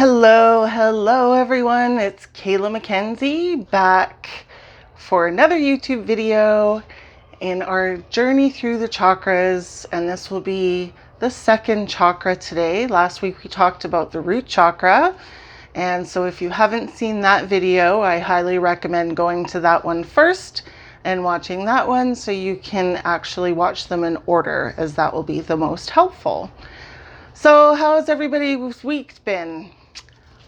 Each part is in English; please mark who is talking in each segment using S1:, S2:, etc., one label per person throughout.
S1: Hello everyone, it's kaelahmakenzi back for another YouTube video in our journey through the chakras, and this will be the second chakra today. Last week we talked about the root chakra, and so if you haven't seen that video, I highly recommend going to that one first and watching that one so you can actually watch them in order, as that will be the most helpful. So how's everybody's week been?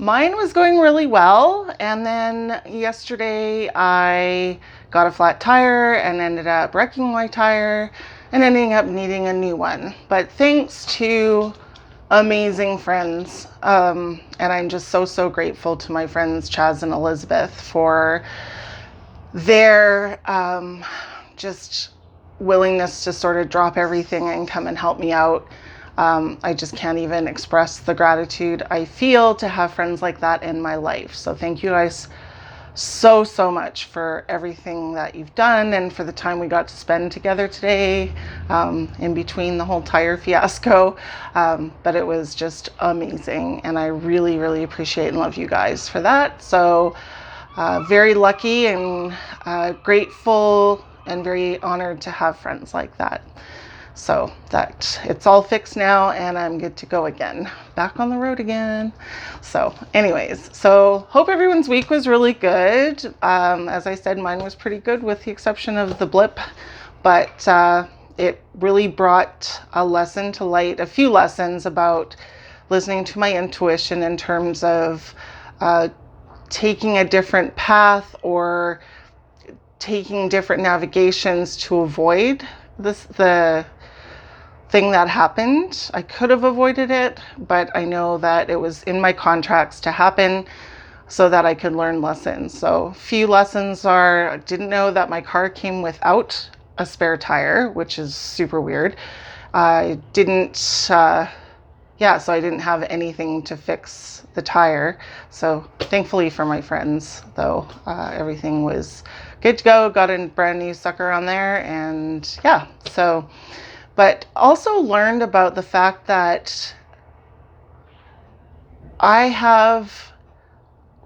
S1: Mine was going really well, and then yesterday I got a flat tire and ended up wrecking my tire and ending up needing a new one. But thanks to amazing friends, and I'm just so grateful to my friends Chaz and Elizabeth for their just willingness to sort of drop everything and come and help me out. I just can't even express the gratitude I feel to have friends like that in my life. So thank you guys so much for everything that you've done and for the time we got to spend together today, in between the whole tire fiasco. But it was just amazing, and I really appreciate and love you guys for that. So very lucky and grateful and very honored to have friends like that. So that it's all fixed now and I'm good to go again, back on the road again. So anyways, so hope everyone's week was really good. As I said, mine was pretty good with the exception of the blip, but it really brought a lesson to light, a few lessons about listening to my intuition in terms of taking a different path or taking different navigations to avoid the thing that happened. I could have avoided it, but I know that it was in my contracts to happen so that I could learn lessons. So few lessons are, I didn't know that my car came without a spare tire, which is super weird. I didn't, so I didn't have anything to fix the tire. So thankfully for my friends, though, everything was good to go. Got a brand new sucker on there, and yeah, so. But also learned about the fact that I have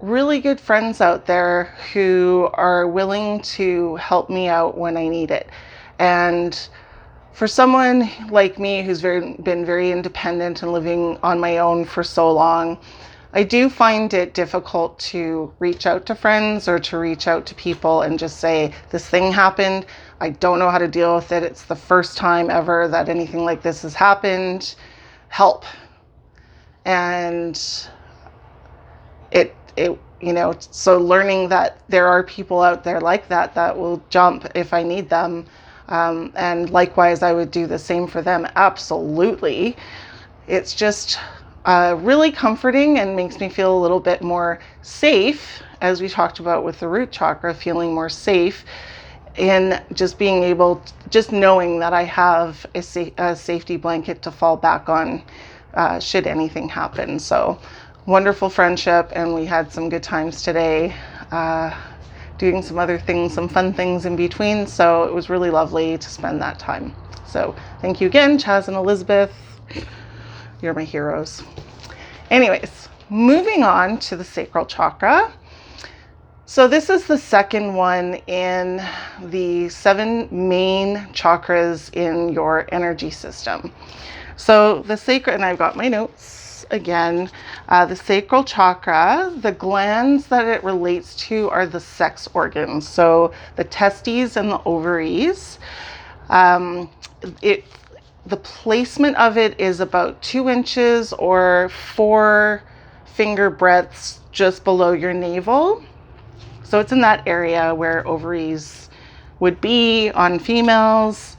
S1: really good friends out there who are willing to help me out when I need it. And for someone like me who's been very independent and living on my own for so long, I do find it difficult to reach out to friends or to reach out to people and just say, this thing happened. I don't know how to deal with it. It's the first time ever that anything like this has happened. Help. And so learning that there are people out there like that will jump if I need them. And likewise, I would do the same for them. Absolutely. It's just really comforting and makes me feel a little bit more safe, as we talked about with the root chakra, feeling more safe in just being able, just knowing that I have a safety blanket to fall back on should anything happen. So wonderful friendship, and we had some good times today, doing some other things, some fun things in between. So it was really lovely to spend that time. So thank you again, Chaz and Elizabeth. You're my heroes. Anyways, moving on to the sacral chakra. So this is the second one in the 7 main chakras in your energy system. So the sacral, and I've got my notes again, the sacral chakra, the glands that it relates to are the sex organs. So the testes and the ovaries. The placement of it is about 2 inches or 4 finger breadths just below your navel. So it's in that area where ovaries would be on females.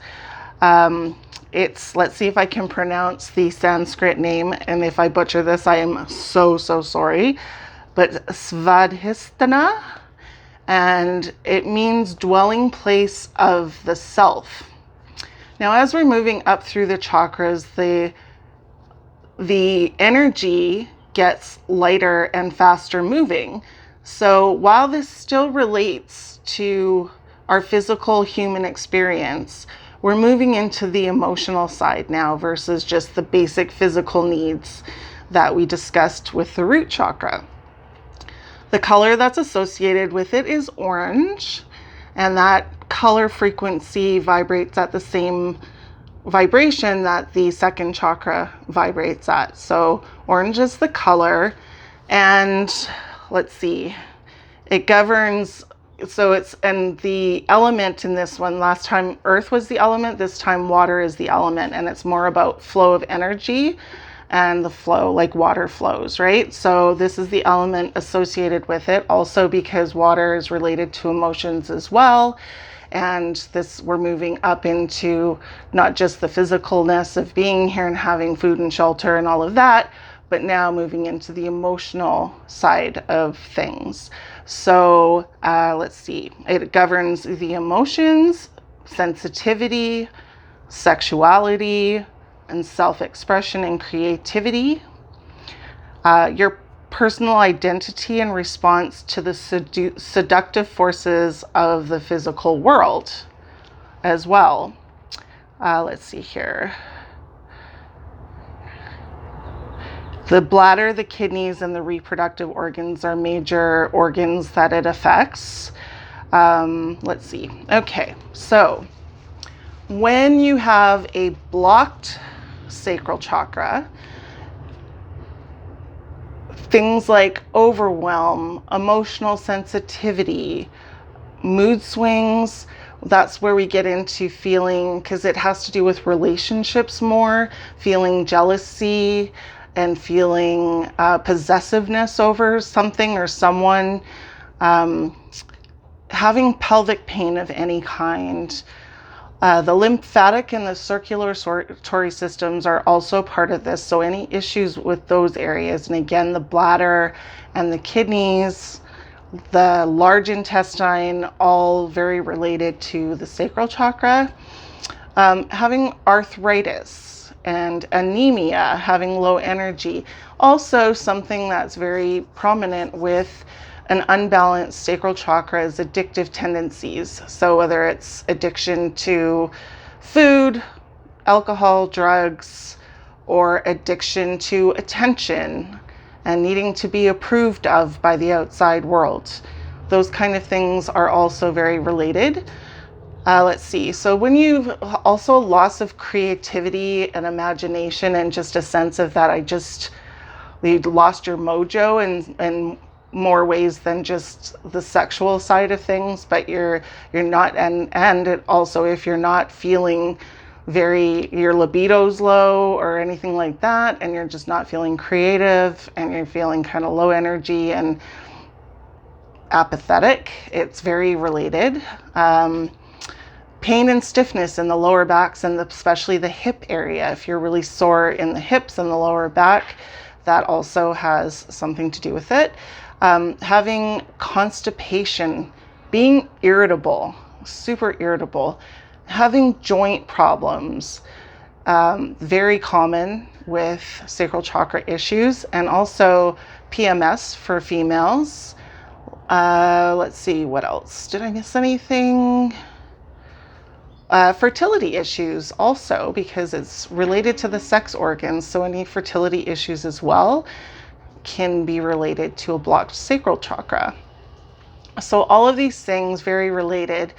S1: Let's see if I can pronounce the Sanskrit name, and if I butcher this, I am so sorry. But Svadhisthana, and it means dwelling place of the self. Now, as we're moving up through the chakras, the energy gets lighter and faster moving. So while this still relates to our physical human experience, we're moving into the emotional side now versus just the basic physical needs. that we discussed with the root chakra. The color that's associated with it is orange, and that color frequency vibrates at the same vibration that the second chakra vibrates at. So orange is the color, and let's see, it governs, so it's, and the element in this one, last time earth was the element, this time water is the element, and it's more about flow of energy and the flow, like water flows, right? So this is the element associated with it, also because water is related to emotions as well. And this, we're moving up into not just the physicalness of being here and having food and shelter and all of that, but now moving into the emotional side of things. So let's see, it governs the emotions, sensitivity, sexuality, and self-expression and creativity, your personal identity in response to the seductive forces of the physical world as well. Let's see here. The bladder, the kidneys, and the reproductive organs are major organs that it affects. Let's see. Okay, so when you have a blocked sacral chakra, things like overwhelm, emotional sensitivity, mood swings, that's where we get into feeling, because it has to do with relationships more, feeling jealousy and feeling possessiveness over something or someone, having pelvic pain of any kind. The lymphatic and the circulatory systems are also part of this. So any issues with those areas, and again, the bladder and the kidneys, the large intestine, all very related to the sacral chakra. Having arthritis and anemia, having low energy, also something that's very prominent with an unbalanced sacral chakra is addictive tendencies. So whether it's addiction to food, alcohol, drugs, or addiction to attention and needing to be approved of by the outside world. Those kind of things are also very related. Let's see. So when you've also loss of creativity and imagination and just a sense of that, you lost your mojo and more ways than just the sexual side of things, but you're not, and it also, if you're not feeling your libido's low or anything like that, and you're just not feeling creative and you're feeling kind of low energy and apathetic, it's very related. Pain and stiffness in the lower backs and especially the hip area. If you're really sore in the hips and the lower back, that also has something to do with it. Having constipation, being irritable, super irritable, having joint problems, very common with sacral chakra issues, and also PMS for females. Let's see, what else? Did I miss anything? Fertility issues also, because it's related to the sex organs, so any fertility issues as well can be related to a blocked sacral chakra. So all of these things very related,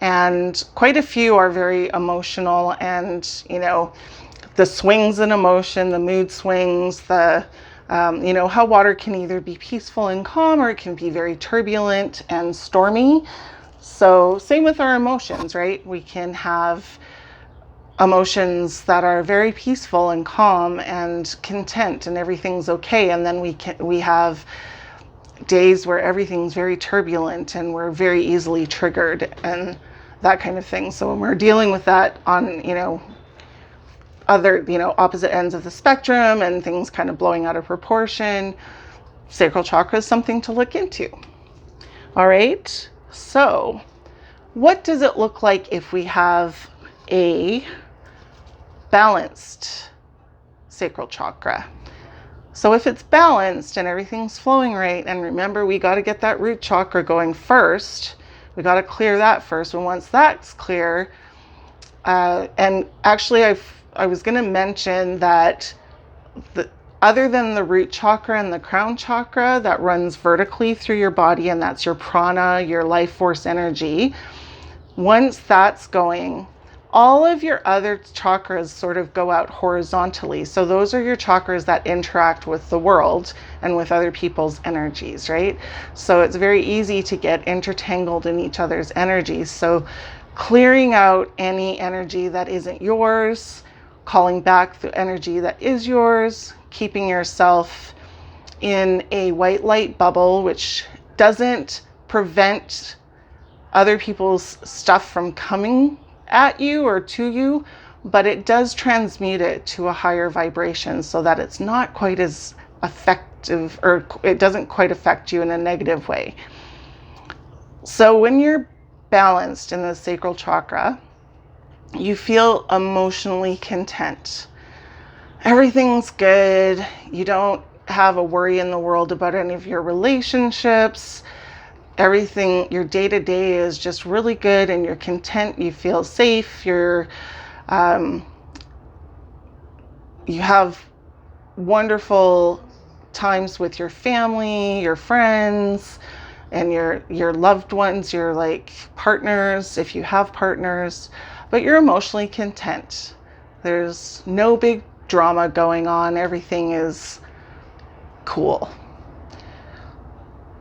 S1: and quite a few are very emotional, and the swings in emotion, the mood swings, the how water can either be peaceful and calm or it can be very turbulent and stormy. So same with our emotions, right? We can have emotions that are very peaceful and calm and content and everything's okay, and then we have days where everything's very turbulent and we're very easily triggered and that kind of thing. So when we're dealing with that on other opposite ends of the spectrum and things kind of blowing out of proportion, sacral chakra is something to look into. All right, so what does it look like if we have a balanced sacral chakra? So if it's balanced and everything's flowing right, and remember, we got to get that root chakra going first. We got to clear that first. And once that's clear, and actually I was going to mention that other than the root chakra and the crown chakra that runs vertically through your body, and that's your prana, your life force energy, once that's going, all of your other chakras sort of go out horizontally. So those are your chakras that interact with the world and with other people's energies, right? So it's very easy to get intertangled in each other's energies. So clearing out any energy that isn't yours, calling back the energy that is yours, keeping yourself in a white light bubble, which doesn't prevent other people's stuff from coming at you or to you, but it does transmute it to a higher vibration so that it's not quite as effective, or it doesn't quite affect you in a negative way. So when you're balanced in the sacral chakra, you feel emotionally content. Everything's good. You don't have a worry in the world about any of your relationships. Everything, your day-to-day is just really good, and you're content. You feel safe. You have wonderful times with your family, your friends, and your loved ones, your like partners, if you have partners, but you're emotionally content. There's no big drama going on. Everything is cool.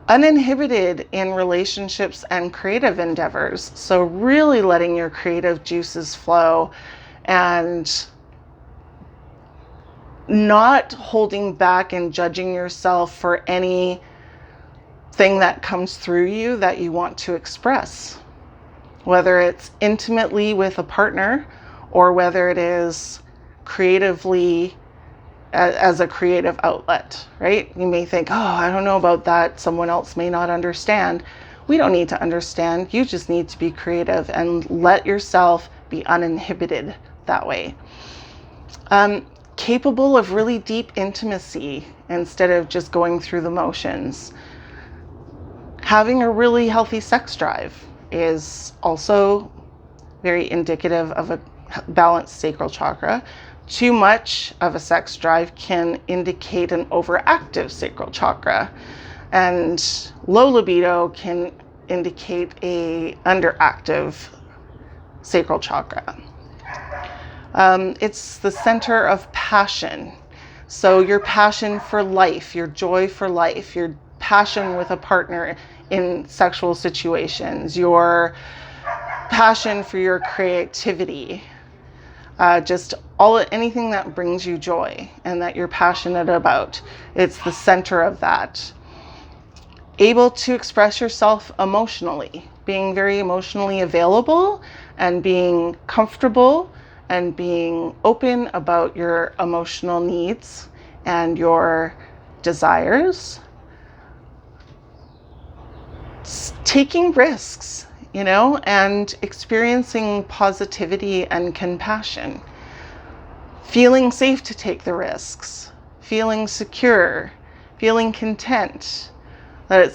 S1: Uninhibited in relationships and creative endeavors. So really letting your creative juices flow and not holding back and judging yourself for anything that comes through you that you want to express, whether it's intimately with a partner or whether it is creatively as a creative outlet, right? You may think, oh, I don't know about that. Someone else may not understand. We don't need to understand. You just need to be creative and let yourself be uninhibited that way. Capable of really deep intimacy instead of just going through the motions. Having a really healthy sex drive is also very indicative of a balanced sacral chakra. Too much of a sex drive can indicate an overactive sacral chakra, and low libido can indicate a underactive sacral chakra. It's the center of passion. So your passion for life, your joy for life, your passion with a partner in sexual situations, your passion for your creativity, just anything that brings you joy and that you're passionate about. It's the center of that. Able to express yourself emotionally, being very emotionally available and being comfortable and being open about your emotional needs and your desires. Taking risks, and experiencing positivity and compassion. Feeling safe to take the risks. Feeling secure. Feeling content. That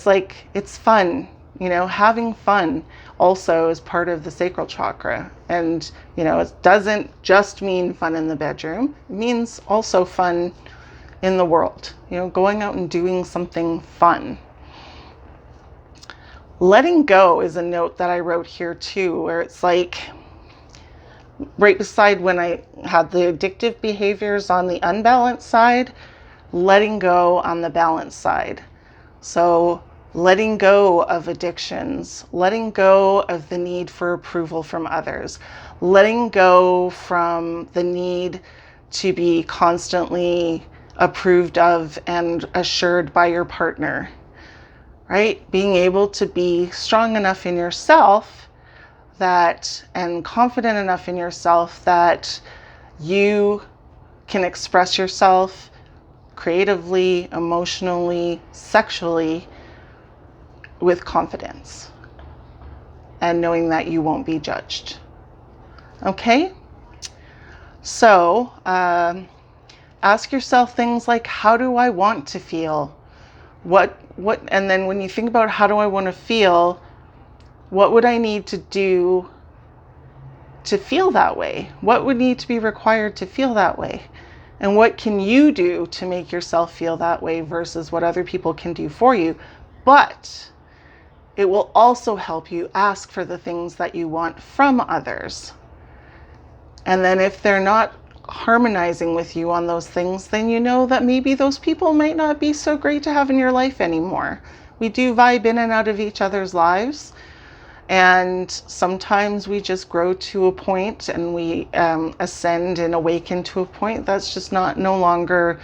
S1: it's fun. Having fun also is part of the sacral chakra. And, it doesn't just mean fun in the bedroom. It means also fun in the world. Going out and doing something fun. Letting go is a note that I wrote here too, where it's like right beside when I had the addictive behaviors on the unbalanced side, letting go on the balanced side. So letting go of addictions, letting go of the need for approval from others, letting go from the need to be constantly approved of and assured by your partner. Right? Being able to be strong enough in yourself and confident enough in yourself that you can express yourself creatively, emotionally, sexually with confidence and knowing that you won't be judged. Okay? So, ask yourself things like, how do I want to feel? And then when you think about how do I want to feel, what would I need to do to feel that way? What would need to be required to feel that way? And what can you do to make yourself feel that way versus what other people can do for you? But it will also help you ask for the things that you want from others. And then if they're not harmonizing with you on those things, then you know that maybe those people might not be so great to have in your life anymore. We do vibe in and out of each other's lives. And sometimes we just grow to a point and we ascend and awaken to a point that's just no longer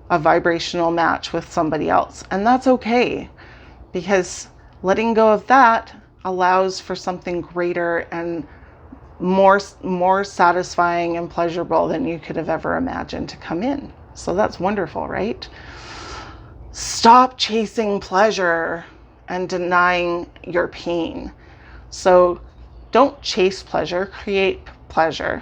S1: a vibrational match with somebody else. And that's okay, because letting go of that allows for something greater and more satisfying and pleasurable than you could have ever imagined to come in. So that's wonderful, right? Stop chasing pleasure and denying your pain. So don't chase pleasure, create pleasure.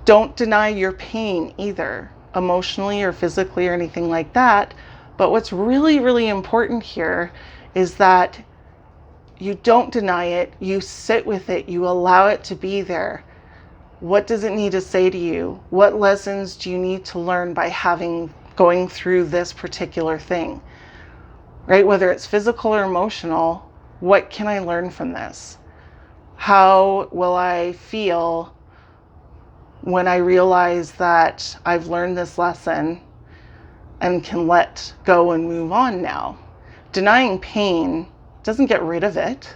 S1: Don't deny your pain either, emotionally or physically or anything like that. But what's really, really important here is that you don't deny it, you sit with it, you allow it to be there. What does it need to say to you? What lessons do you need to learn by going through this particular thing? Right? Whether it's physical or emotional, what can I learn from this? How will I feel when I realize that I've learned this lesson and can let go and move on now? Denying pain doesn't get rid of it.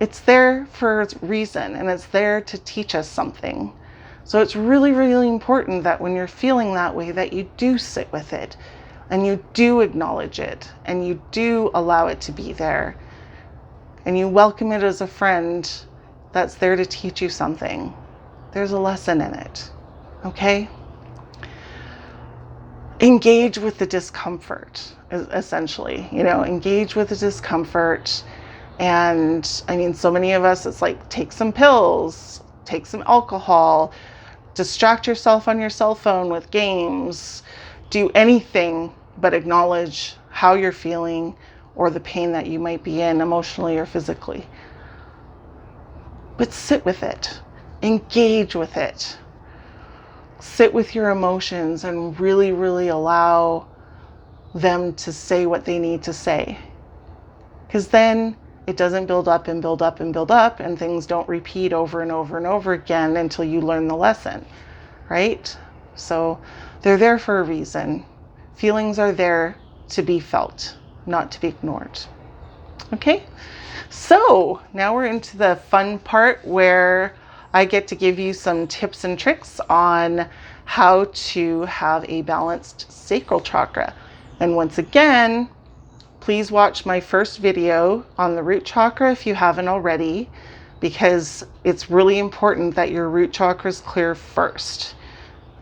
S1: It's there for a reason, and it's there to teach us something. So it's really, really important that when you're feeling that way, that you do sit with it and you do acknowledge it and you do allow it to be there and you welcome it as a friend that's there to teach you something. There's a lesson in it, okay? Engage with the discomfort, essentially, engage with the discomfort. And I mean, so many of us, it's like, take some pills, take some alcohol, distract yourself on your cell phone with games, do anything but acknowledge how you're feeling or the pain that you might be in emotionally or physically. But sit with it, engage with it. Sit with your emotions and really, really allow them to say what they need to say. Because then it doesn't build up and build up and build up, and things don't repeat over and over and over again until you learn the lesson, right? So they're there for a reason. Feelings are there to be felt, not to be ignored. Okay? So now we're into the fun part where I get to give you some tips and tricks on how to have a balanced sacral chakra. And once again, please watch my first video on the root chakra if you haven't already, because it's really important that your root chakra is clear first.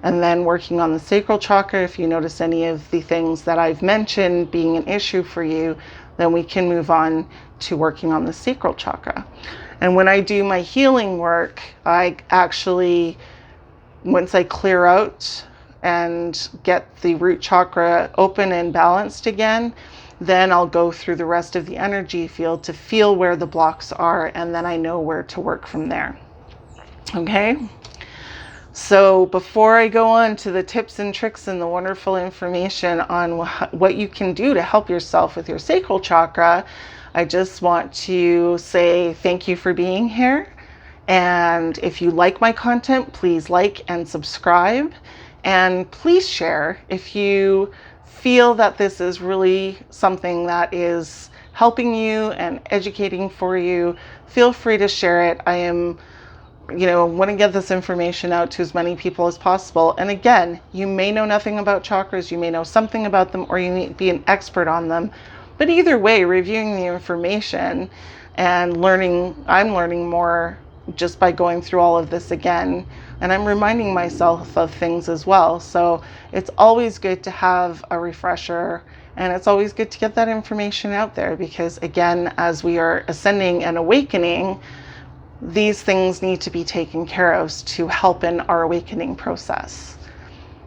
S1: And then working on the sacral chakra, if you notice any of the things that I've mentioned being an issue for you, then we can move on to working on the sacral chakra. And when I do my healing work, I actually, once I clear out and get the root chakra open and balanced again, then I'll go through the rest of the energy field to feel where the blocks are, and then I know where to work from there. Okay? So before I go on to the tips and tricks and the wonderful information on what you can do to help yourself with your sacral chakra, I just want to say thank you for being here. And if you like my content, please like and subscribe. And please share if you feel that this is really something that is helping you and educating for you. Feel free to share it. I am want to get this information out to as many people as possible. And again, you may know nothing about chakras, you may know something about them, or you may be an expert on them. But either way, reviewing the information and I'm learning more just by going through all of this again. And I'm reminding myself of things as well. So it's always good to have a refresher, and it's always good to get that information out there, because again, as we are ascending and awakening, these things need to be taken care of to help in our awakening process.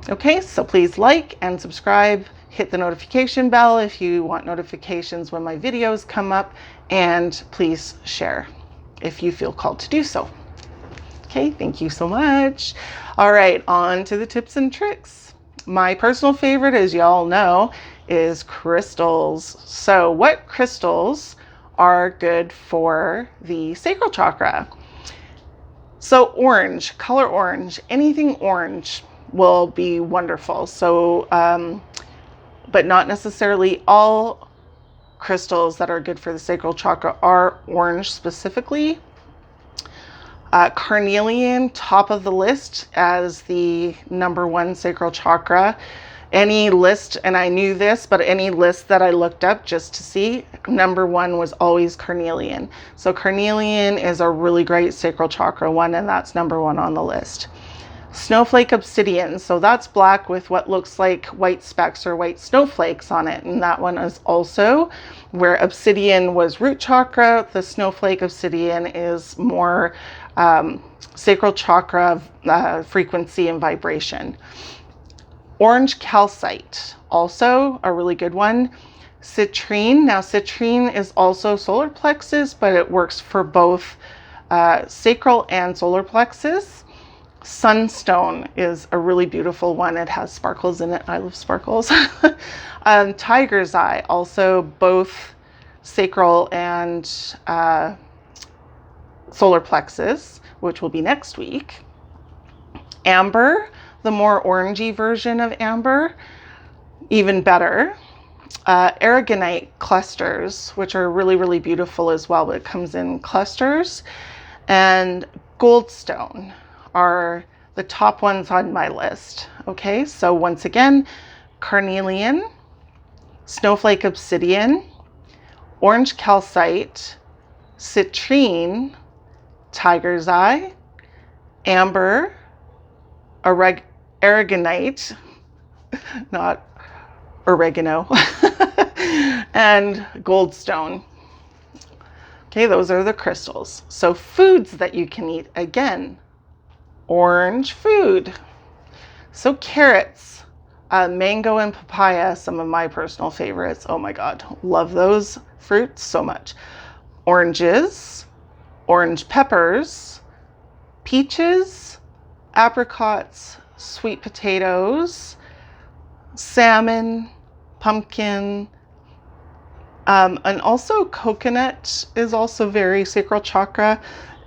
S1: Okay, so please like and subscribe, hit the notification bell if you want notifications when my videos come up, and please share if you feel called to do so. Okay, thank you so much. All right, on to the tips and tricks. My personal favorite, as y'all know, is crystals. So what crystals are good for the sacral chakra? So orange, color orange, anything orange will be wonderful. So, but not necessarily all crystals that are good for the sacral chakra are orange specifically. Carnelian, top of the list as the #1 sacral chakra. Any list, and I knew this, but any list that I looked up just to see, #1 was always carnelian. So carnelian is a really great sacral chakra one, and that's #1 on the list. Snowflake obsidian, so that's black with what looks like white specks or white snowflakes on it, and that one is also where obsidian was root chakra. The snowflake obsidian is more sacral chakra frequency and vibration. Orange calcite, also a really good one. Citrine, now citrine is also solar plexus, but it works for both sacral and solar plexus. Sunstone is a really beautiful one. It has sparkles in it. I love sparkles. Tiger's eye, also both sacral and solar plexus, which will be next week. Amber, the more orangey version of amber, even better. Aragonite clusters, which are really, really beautiful as well, but it comes in clusters. And goldstone are the top ones on my list. Okay, so once again, carnelian, snowflake obsidian, orange calcite, citrine, tiger's eye, amber, aragonite, not oregano, and goldstone. Okay, those are the crystals. So foods that you can eat, again, orange food. So carrots, mango and papaya, some of my personal favorites. Oh my God, love those fruits so much. Oranges, orange peppers, peaches, apricots, sweet potatoes, salmon, pumpkin, and also coconut is also very sacral chakra,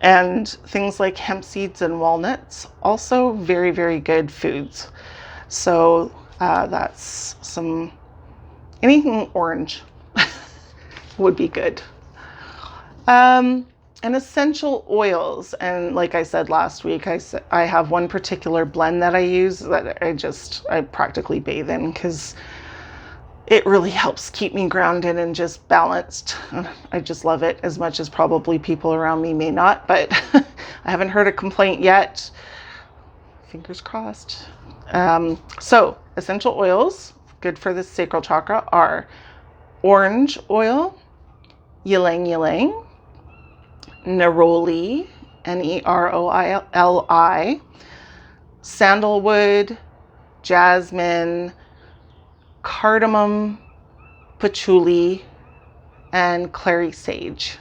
S1: and things like hemp seeds and walnuts, also very, very good foods. So that's anything orange would be good. And essential oils, and like I said last week, I have one particular blend that I use that I practically bathe in because it really helps keep me grounded and just balanced. I just love it as much as probably people around me may not, but I haven't heard a complaint yet. Fingers crossed. So essential oils good for the sacral chakra are orange oil, ylang ylang, neroli, Neroli, sandalwood, jasmine, cardamom, patchouli, and clary sage.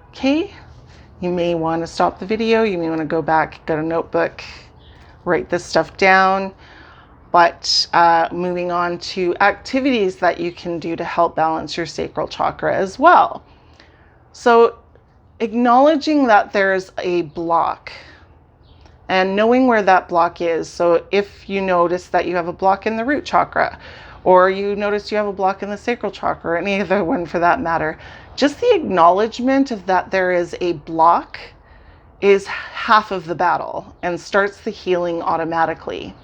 S1: Okay, you may want to stop the video. You may want to go back, get a notebook, write this stuff down. But moving on to activities that you can do to help balance your sacral chakra as well. So acknowledging that there's a block and knowing where that block is. So if you notice that you have a block in the root chakra, or you notice you have a block in the sacral chakra, or any other one for that matter, just the acknowledgement of that there is a block is half of the battle and starts the healing automatically.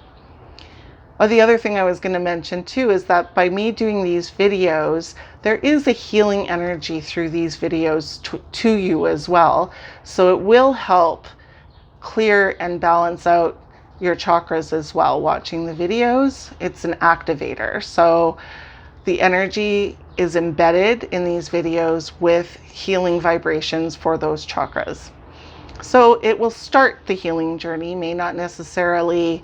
S1: The other thing I was going to mention too is that by me doing these videos, there is a healing energy through these videos to you as well. So it will help clear and balance out your chakras as well. Watching the videos, it's an activator. So the energy is embedded in these videos with healing vibrations for those chakras. So it will start the healing journey, may not necessarily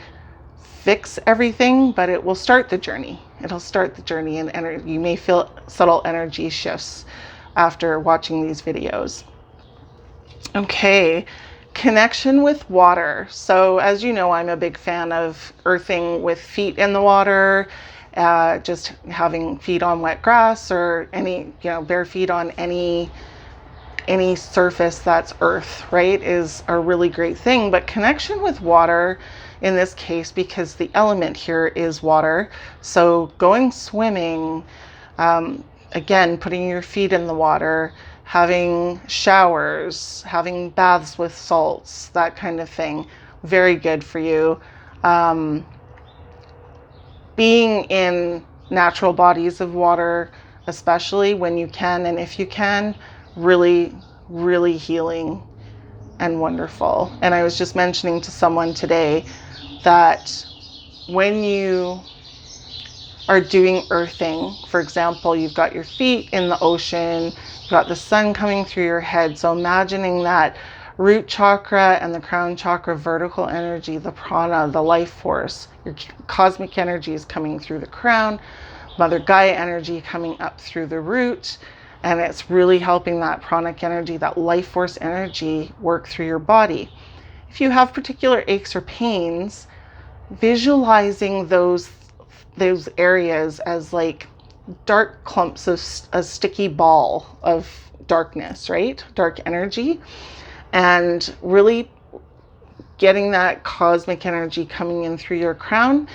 S1: fix everything, but it will start the journey. It'll start the journey, and you may feel subtle energy shifts after watching these videos. Okay, Connection with water. So as you know, I'm a big fan of earthing with feet in the water, just having feet on wet grass or bare feet on any surface that's earth, right, is a really great thing. But connection with water in this case, because the element here is water. So going swimming, again, putting your feet in the water, having showers, having baths with salts, that kind of thing, very good for you. Being in natural bodies of water, especially when you can and if you can, really, really healing and wonderful. And I was just mentioning to someone today that when you are doing earthing, for example, you've got your feet in the ocean, you've got the sun coming through your head. So imagining that root chakra and the crown chakra vertical energy, the prana, the life force, your cosmic energy is coming through the crown, Mother Gaia energy coming up through the root, and it's really helping that pranic energy, that life force energy, work through your body. If you have particular aches or pains, visualizing those areas as like dark clumps of a sticky ball of darkness, right? Dark energy, and really getting that cosmic energy coming in through your crown,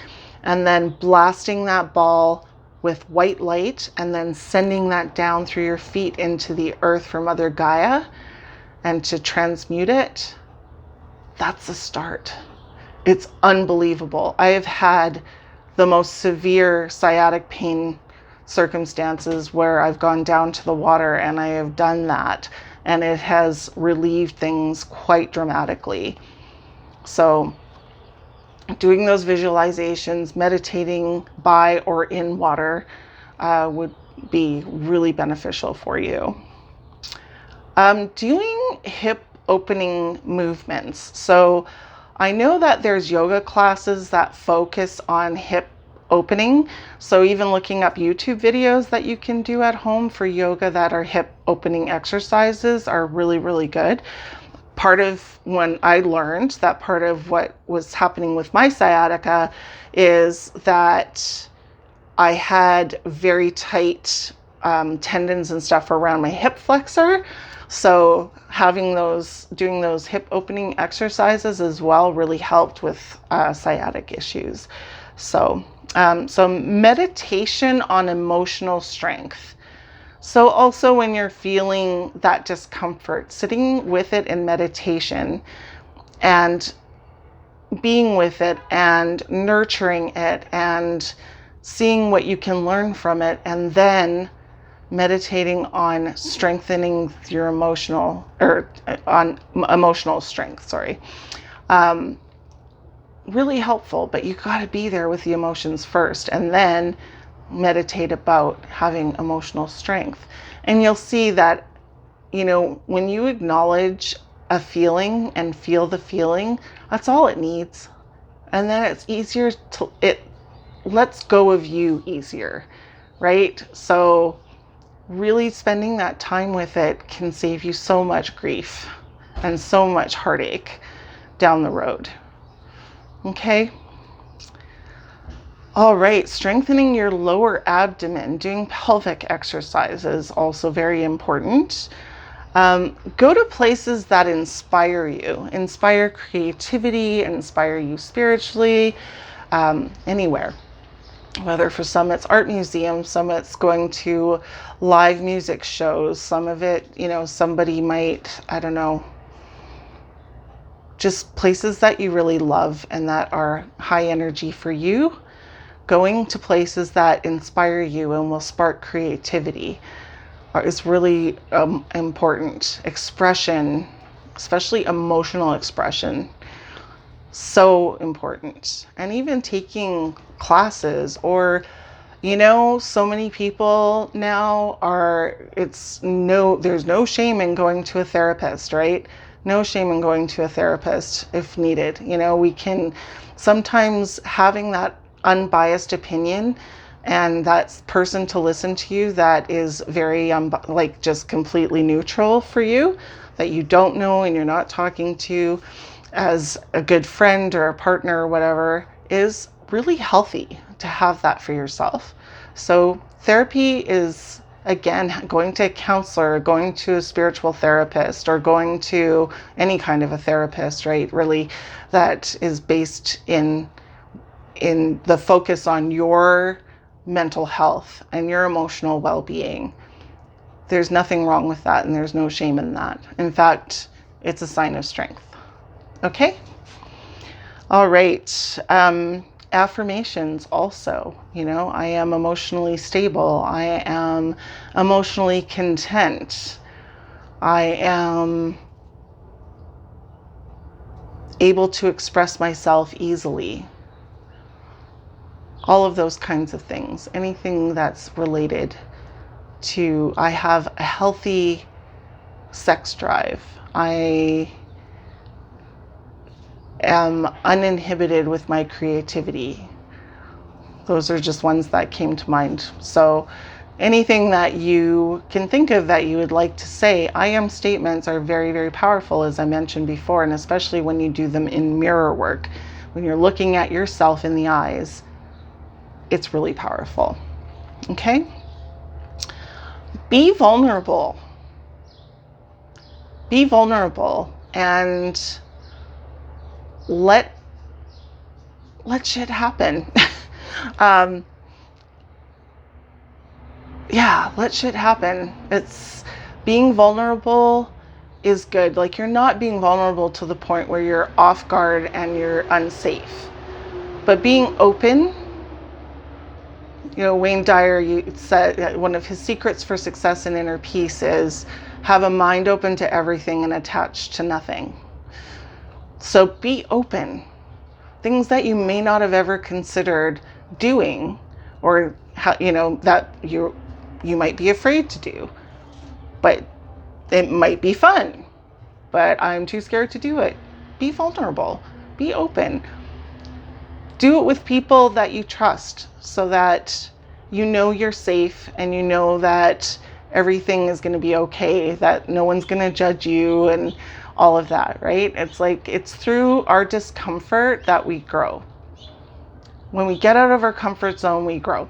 S1: and then blasting that ball with white light, and then sending that down through your feet into the earth for Mother Gaia and to transmute it. That's a start. It's unbelievable. I have had the most severe sciatic pain circumstances where I've gone down to the water and I have done that, and it has relieved things quite dramatically. So doing those visualizations, meditating by or in water would be really beneficial for you. Doing hip opening movements. So I know that there's yoga classes that focus on hip opening. So even looking up YouTube videos that you can do at home for yoga that are hip opening exercises are really, really good. Part of when I learned that part of what was happening with my sciatica is that I had very tight tendons and stuff around my hip flexor. So doing those hip opening exercises as well really helped with sciatic issues. So meditation on emotional strength. So also when you're feeling that discomfort, sitting with it in meditation and being with it and nurturing it and seeing what you can learn from it, and then meditating on strengthening your emotional strength, really helpful. But you got to be there with the emotions first and then meditate about having emotional strength. And you'll see that, when you acknowledge a feeling and feel the feeling, that's all it needs. And then it's easier it lets go of you easier, right? So really spending that time with it can save you so much grief and so much heartache down the road. Okay. All right, strengthening your lower abdomen, doing pelvic exercises, also very important. Go to places that inspire you, inspire creativity, inspire you spiritually, anywhere. Whether for some it's art museums, some it's going to live music shows, some of it, somebody might, just places that you really love and that are high energy for you. Going to places that inspire you and will spark creativity is really important. Expression, especially emotional expression, so important. And even taking classes, or so many people now there's no shame in going to a therapist, right? No shame in going to a therapist if needed. We can sometimes having that unbiased opinion and that person to listen to you that is very just completely neutral for you, that you don't know and you're not talking to as a good friend or a partner or whatever is really healthy to have that for yourself. So therapy is, again, going to a counselor, going to a spiritual therapist, or going to any kind of a therapist, right? Really, that is based in the focus on your mental health and your emotional well-being. There's nothing wrong with that, and there's no shame in that. In fact, it's a sign of strength. Okay? All right. Affirmations also, I am emotionally stable. I am emotionally content. I am able to express myself easily. All of those kinds of things. Anything that's related to, I have a healthy sex drive. I am uninhibited with my creativity. Those are just ones that came to mind. So anything that you can think of that you would like to say, I am statements are very, very powerful, as I mentioned before, and especially when you do them in mirror work, when you're looking at yourself in the eyes, it's really powerful. Okay? Be vulnerable. Be vulnerable and let shit happen. Let shit happen. It's being vulnerable is good. Like, you're not being vulnerable to the point where you're off guard and you're unsafe. But being open, Wayne Dyer said one of his secrets for success and inner peace is have a mind open to everything and attached to nothing. So be open. Things that you may not have ever considered doing, or that you might be afraid to do, but it might be fun, but I'm too scared to do it. Be vulnerable. Be open. Do it with people that you trust so that you're safe and that everything is going to be okay, that no one's going to judge you and all of that, right? It's like, it's through our discomfort that we grow. When we get out of our comfort zone, we grow.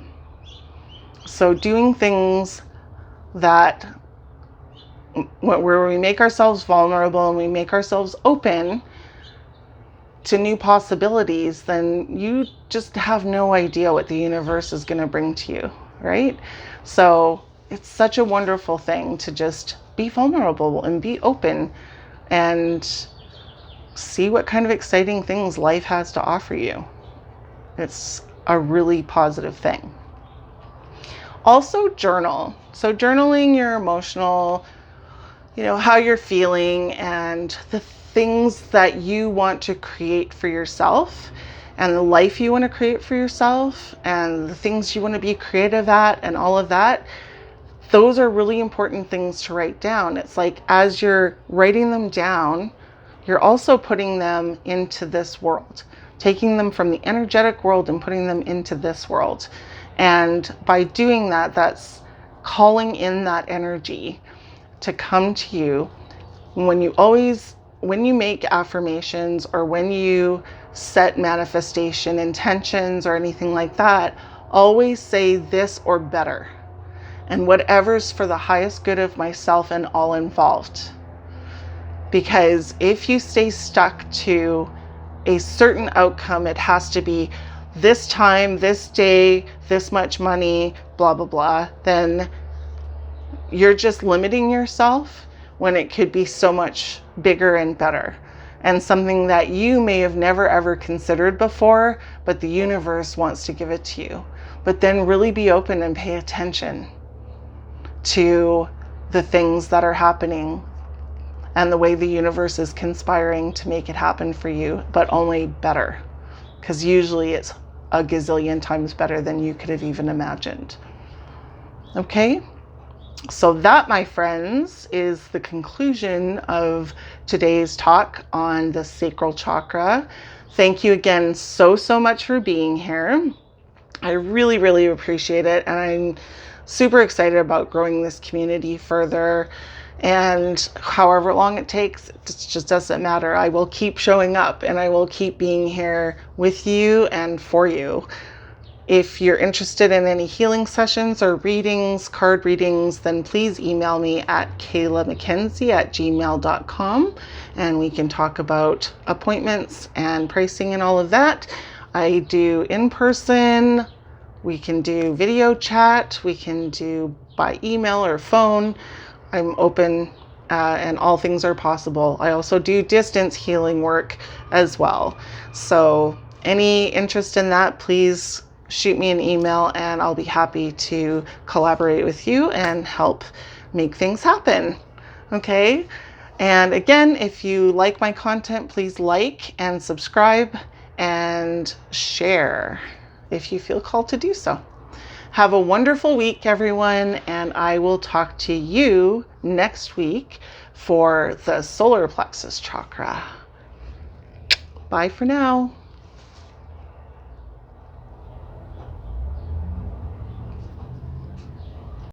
S1: So doing things where we make ourselves vulnerable and we make ourselves open to new possibilities, then you just have no idea what the universe is going to bring to you, right? So it's such a wonderful thing to just be vulnerable and be open and see what kind of exciting things life has to offer you. It's a really positive thing. Also, journal. So journaling your emotional, how you're feeling and the things that you want to create for yourself and the life you want to create for yourself and the things you want to be creative at and all of that. Those are really important things to write down. It's like, as you're writing them down, you're also putting them into this world, taking them from the energetic world and putting them into this world. And by doing that, that's calling in that energy to come to you. When you make affirmations or when you set manifestation intentions or anything like that, always say this or better. And whatever's for the highest good of myself and all involved. Because if you stay stuck to a certain outcome, it has to be this time, this day, this much money, blah, blah, blah, then you're just limiting yourself when it could be so much bigger and better. And something that you may have never ever considered before, but the universe wants to give it to you. But then really be open and pay attention to the things that are happening and the way the universe is conspiring to make it happen for you, but only better. Because usually it's a gazillion times better than you could have even imagined. Okay? So that, my friends, is the conclusion of today's talk on the sacral chakra. Thank you again so much for being here. I really, really appreciate it. And I'm super excited about growing this community further. And however long it takes, it just doesn't matter. I will keep showing up and I will keep being here with you and for you. If you're interested in any healing sessions or readings, card readings, then please email me at kaelahmakenzi@gmail.com and we can talk about appointments and pricing and all of that. I do in person, we can do video chat, we can do by email or phone. I'm open and all things are possible. I also do distance healing work as well. So any interest in that, please shoot me an email and I'll be happy to collaborate with you and help make things happen. Okay. And again, if you like my content, please like and subscribe and share if you feel called to do so. Have a wonderful week, everyone, and I will talk to you next week for the solar plexus chakra. Bye for now.